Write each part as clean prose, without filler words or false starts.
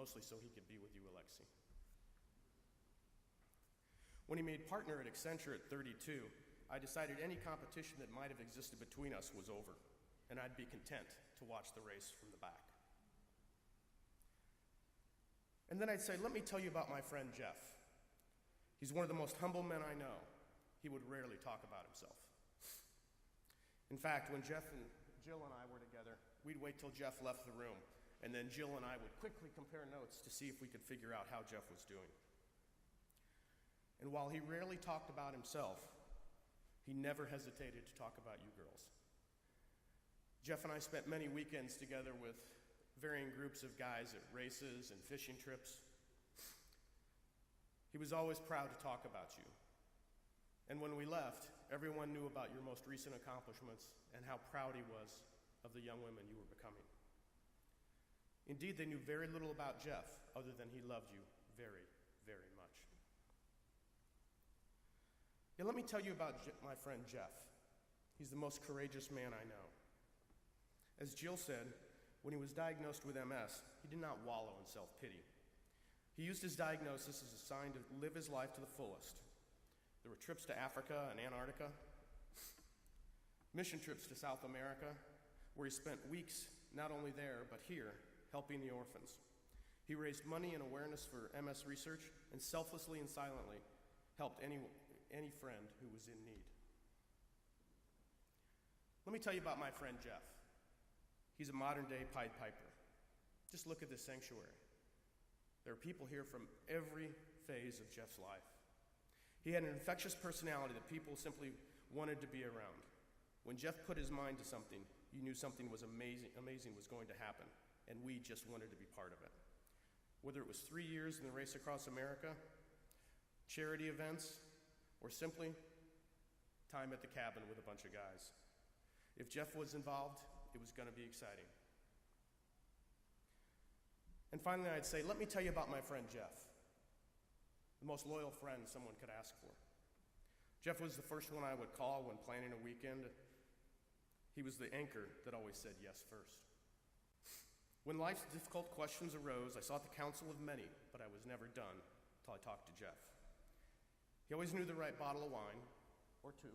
mostly so he could be with you, Alexi. When he made partner at Accenture at 32, I decided any competition that might have existed between us was over, and I'd be content to watch the race from the back. And then I'd say, let me tell you about my friend Jeff. He's one of the most humble men I know. He would rarely talk about himself. In fact, when Jeff and Jill and I were together, we'd wait till Jeff left the room, and then Jill and I would quickly compare notes to see if we could figure out how Jeff was doing. And while he rarely talked about himself, he never hesitated to talk about you girls. Jeff and I spent many weekends together with varying groups of guys at races and fishing trips. He was always proud to talk about you. And when we left, everyone knew about your most recent accomplishments and how proud he was of the young women you were becoming. Indeed, they knew very little about Jeff other than he loved you very, very much. Yeah, let me tell you about my friend Jeff. He's the most courageous man I know. As Jill said, when he was diagnosed with MS, he did not wallow in self-pity. He used his diagnosis as a sign to live his life to the fullest. There were trips to Africa and Antarctica, mission trips to South America, where he spent weeks not only there, but here, helping the orphans. He raised money and awareness for MS research and selflessly and silently helped any friend who was in need. Let me tell you about my friend Jeff. He's a modern-day Pied Piper. Just look at this sanctuary. There are people here from every phase of Jeff's life. He had an infectious personality that people simply wanted to be around. When Jeff put his mind to something, you knew something was amazing was going to happen, and we just wanted to be part of it. Whether it was 3 years in the race across America, charity events, or simply time at the cabin with a bunch of guys. If Jeff was involved, it was going to be exciting. And finally, I'd say, let me tell you about my friend Jeff, the most loyal friend someone could ask for. Jeff was the first one I would call when planning a weekend. He was the anchor that always said yes first. When life's difficult questions arose, I sought the counsel of many, but I was never done until I talked to Jeff. He always knew the right bottle of wine, or two,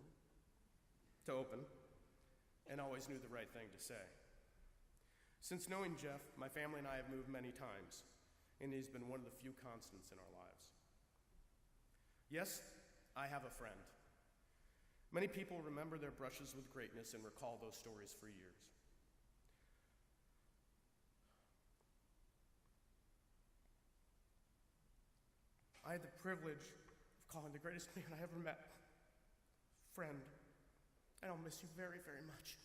to open, and always knew the right thing to say. Since knowing Jeff, my family and I have moved many times, and he's been one of the few constants in our lives. Yes, I have a friend. Many people remember their brushes with greatness and recall those stories for years. I had the privilege of calling the greatest man I ever met friend, and I'll miss you very, very much.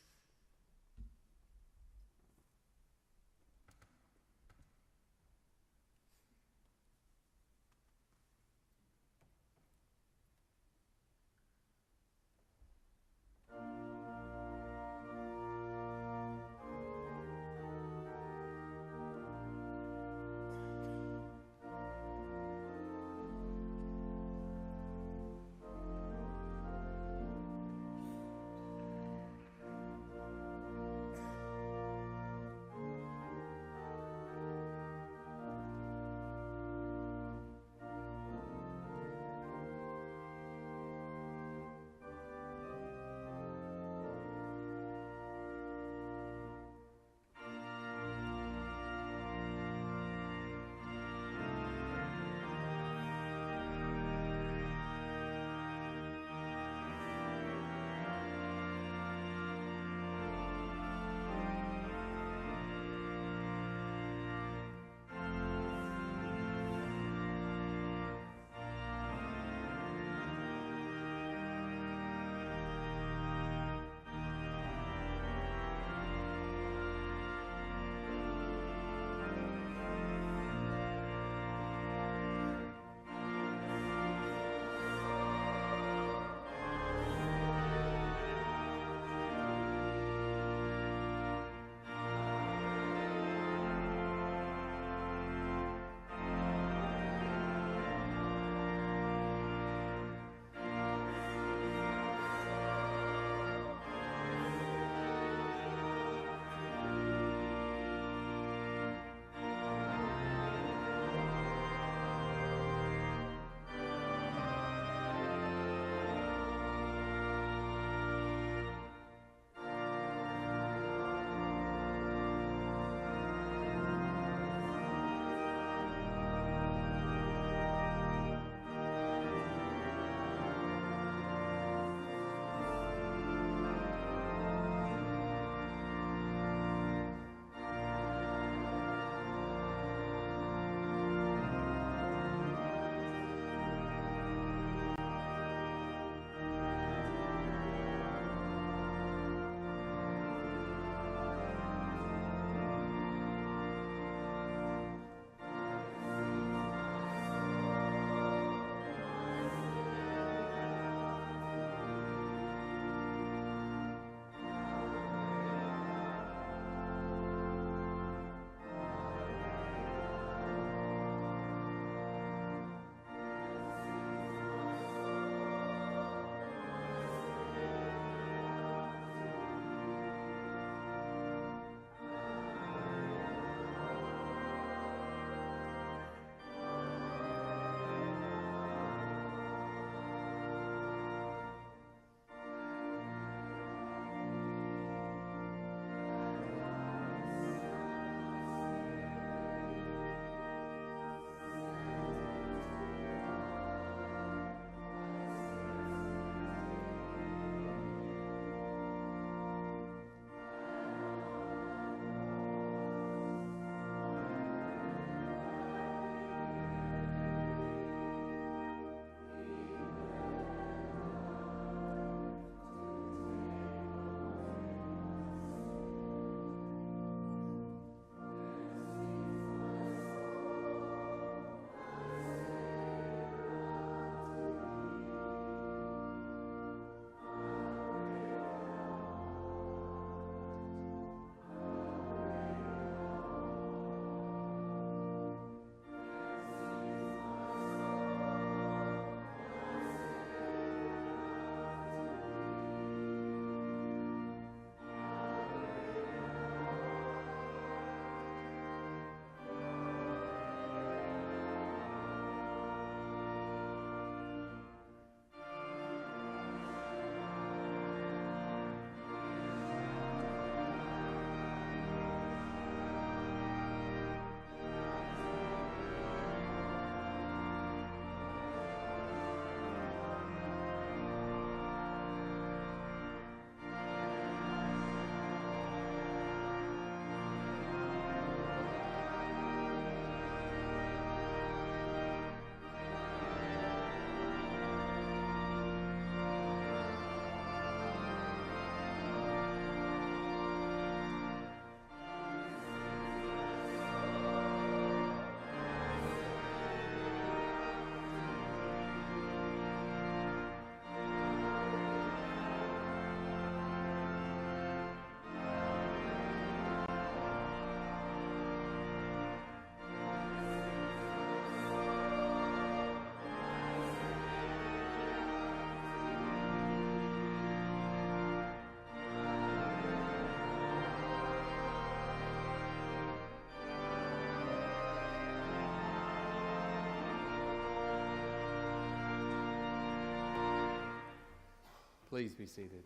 Please be seated.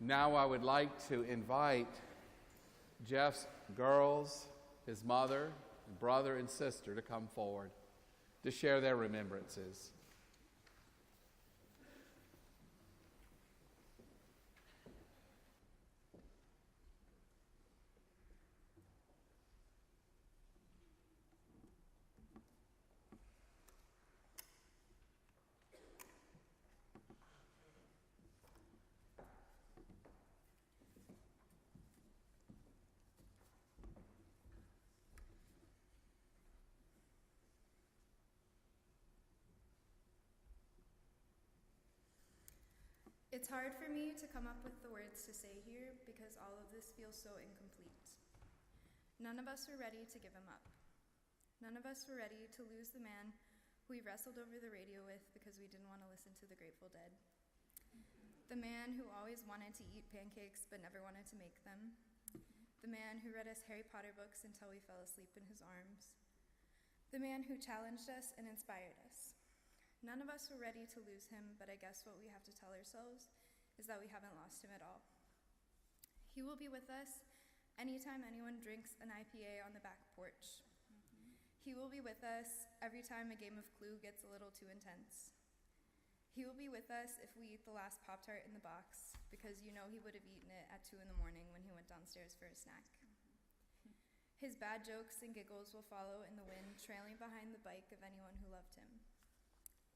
Now I would like to invite Jeff's girls, his mother, brother, and sister to come forward to share their remembrances. It's hard for me to come up with the words to say here because all of this feels so incomplete. None of us were ready to give him up. None of us were ready to lose the man who we wrestled over the radio with because we didn't want to listen to the Grateful Dead. The man who always wanted to eat pancakes but never wanted to make them. The man who read us Harry Potter books until we fell asleep in his arms. The man who challenged us and inspired us. None of us were ready to lose him, but I guess what we have to tell ourselves is that we haven't lost him at all. He will be with us anytime anyone drinks an IPA on the back porch. He will be with us every time a game of Clue gets a little too intense. He will be with us if we eat the last Pop-Tart in the box, because you know he would have eaten it at 2 in the morning when he went downstairs for a snack. His bad jokes and giggles will follow in the wind, trailing behind the bike of anyone who loved him.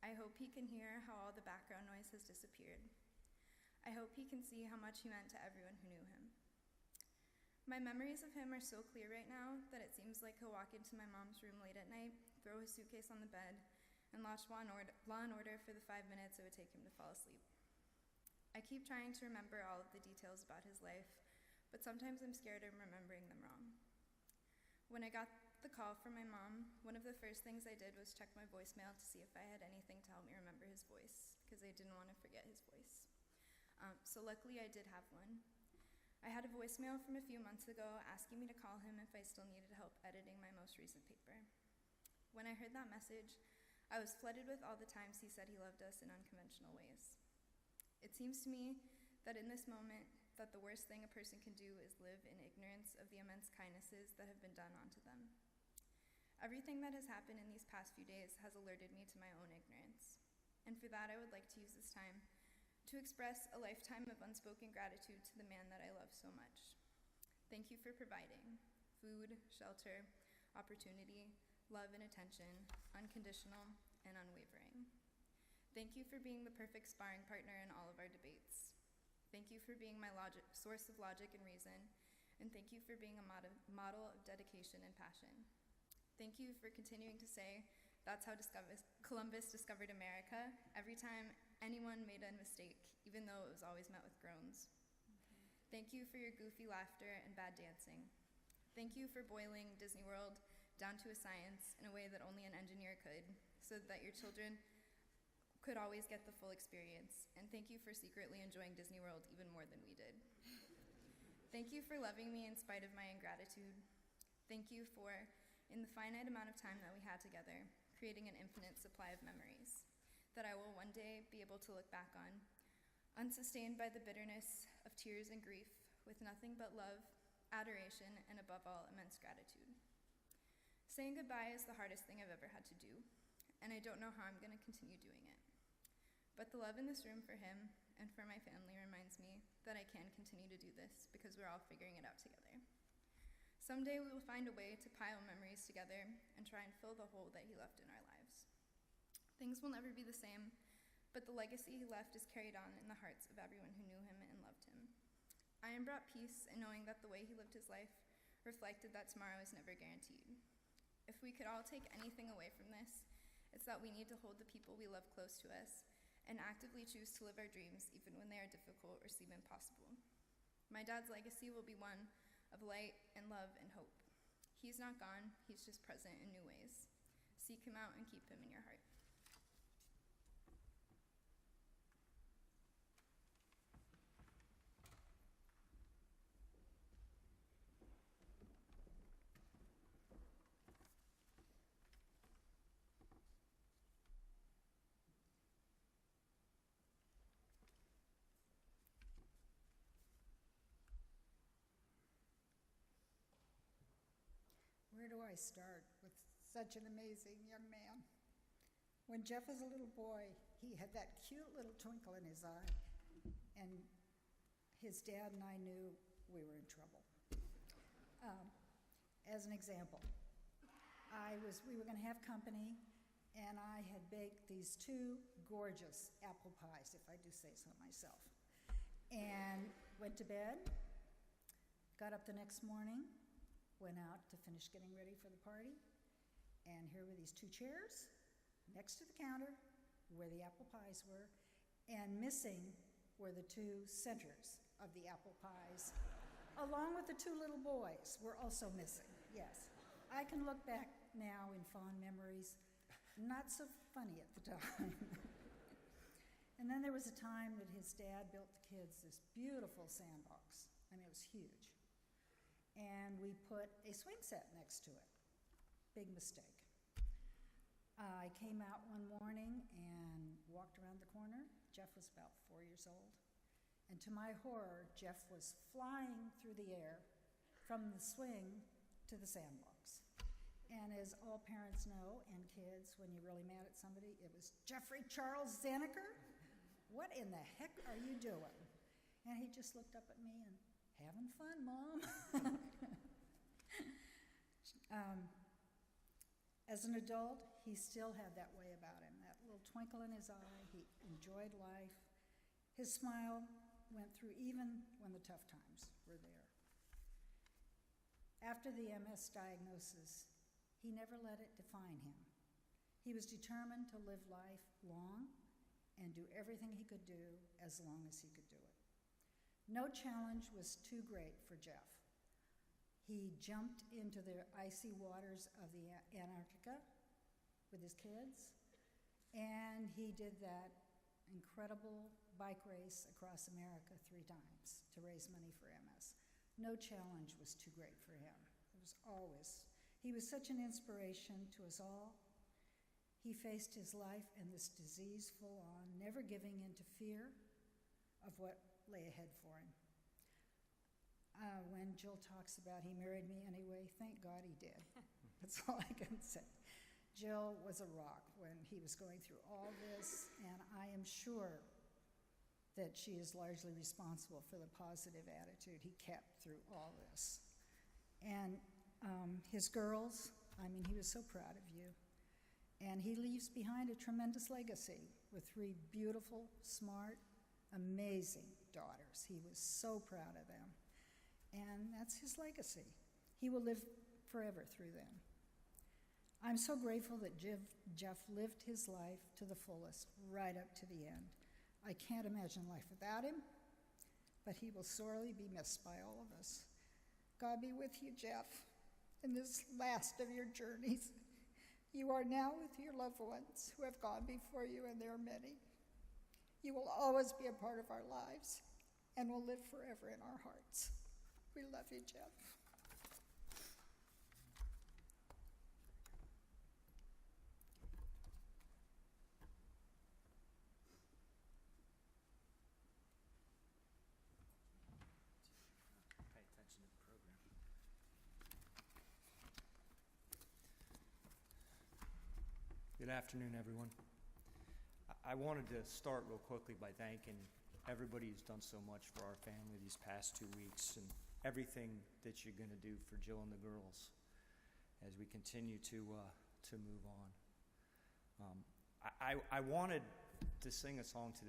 I hope he can hear how all the background noise has disappeared. I hope he can see how much he meant to everyone who knew him. My memories of him are so clear right now that it seems like he'll walk into my mom's room late at night, throw his suitcase on the bed, and watch Law and Order for the 5 minutes it would take him to fall asleep. I keep trying to remember all of the details about his life, but sometimes I'm scared of remembering them wrong. When I got the call from my mom, one of the first things I did was check my voicemail to see if I had anything to help me remember his voice, because I didn't want to forget his voice. So luckily I did have one. I had a voicemail from a few months ago asking me to call him if I still needed help editing my most recent paper. When I heard that message, I was flooded with all the times he said he loved us in unconventional ways. It seems to me that in this moment, that the worst thing a person can do is live in ignorance of the immense kindnesses that have been done onto them. Everything that has happened in these past few days has alerted me to my own ignorance. And for that, I would like to use this time to express a lifetime of unspoken gratitude to the man that I love so much. Thank you for providing food, shelter, opportunity, love and attention, unconditional and unwavering. Thank you for being the perfect sparring partner in all of our debates. Thank you for being my source of logic and reason, and thank you for being a model of dedication and passion. Thank you for continuing to say, that's how Columbus discovered America, every time anyone made a mistake, even though it was always met with groans. Thank you for your goofy laughter and bad dancing. Thank you for boiling Disney World down to a science in a way that only an engineer could, so that your children could always get the full experience. And thank you for secretly enjoying Disney World even more than we did. Thank you for loving me in spite of my ingratitude. Thank you for, in the finite amount of time that we had together, creating an infinite supply of memories that I will one day be able to look back on, unsustained by the bitterness of tears and grief, with nothing but love, adoration, and above all, immense gratitude. Saying goodbye is the hardest thing I've ever had to do, and I don't know how I'm going to continue doing it. But the love in this room for him and for my family reminds me that I can continue to do this because we're all figuring it out together. Someday we will find a way to pile memories together and try and fill the hole that he left in our lives. Things will never be the same, but the legacy he left is carried on in the hearts of everyone who knew him and loved him. I am brought peace in knowing that the way he lived his life reflected that tomorrow is never guaranteed. If we could all take anything away from this, it's that we need to hold the people we love close to us and actively choose to live our dreams even when they are difficult or seem impossible. My dad's legacy will be one of light and love and hope. He's not gone, he's just present in new ways. Seek him out and keep him in your heart. do I start with such an amazing young man? When Jeff was a little boy, he had that cute little twinkle in his eye, and his dad and I knew we were in trouble. As an example, we were going to have company, and I had baked these 2 gorgeous apple pies, if I do say so myself, and went to bed, got up the next morning, went out to finish getting ready for the party, and here were these 2 chairs next to the counter where the apple pies were, and missing were the 2 centers of the apple pies, along with the 2 little boys were also missing, yes. I can look back now in fond memories, not so funny at the time. And then there was a time that his dad built the kids this beautiful sandbox. I mean, it was huge. And we put a swing set next to it. Big mistake. I came out one morning and walked around the corner. Jeff was about 4 years old. And to my horror, Jeff was flying through the air from the swing to the sandbox. And as all parents know, and kids, when you're really mad at somebody, it was Jeffrey Charles Zaniker. What in the heck are you doing? And he just looked up at me and, having fun, Mom. As an adult, he still had that way about him, that little twinkle in his eye. He enjoyed life. His smile went through even when the tough times were there. After the MS diagnosis, he never let it define him. He was determined to live life long and do everything he could do as long as he could do it. No challenge was too great for Jeff. He jumped into the icy waters of the Antarctica with his kids, and he did that incredible bike race across America 3 times to raise money for MS. No challenge was too great for him. It was always. He was such an inspiration to us all. He faced his life and this disease full on, never giving in to fear of what lay ahead for him. When Jill talks about he married me anyway, thank God he did. That's all I can say. Jill was a rock when he was going through all this, and I am sure that she is largely responsible for the positive attitude he kept through all this. And his girls, I mean, he was so proud of you. And he leaves behind a tremendous legacy with 3 beautiful, smart, amazing daughters. He was so proud of them. And that's his legacy. He will live forever through them. I'm so grateful that Jeff lived his life to the fullest, right up to the end. I can't imagine life without him, but he will sorely be missed by all of us. God be with you, Jeff, in this last of your journeys. You are now with your loved ones who have gone before you, and there are many. You will always be a part of our lives and will live forever in our hearts. We love you, Jeff. Pay attention to the program. Good afternoon, everyone. I wanted to start real quickly by thanking everybody who's done so much for our family these past 2 weeks and everything that you're going to do for Jill and the girls as we continue to move on. I wanted to sing a song today.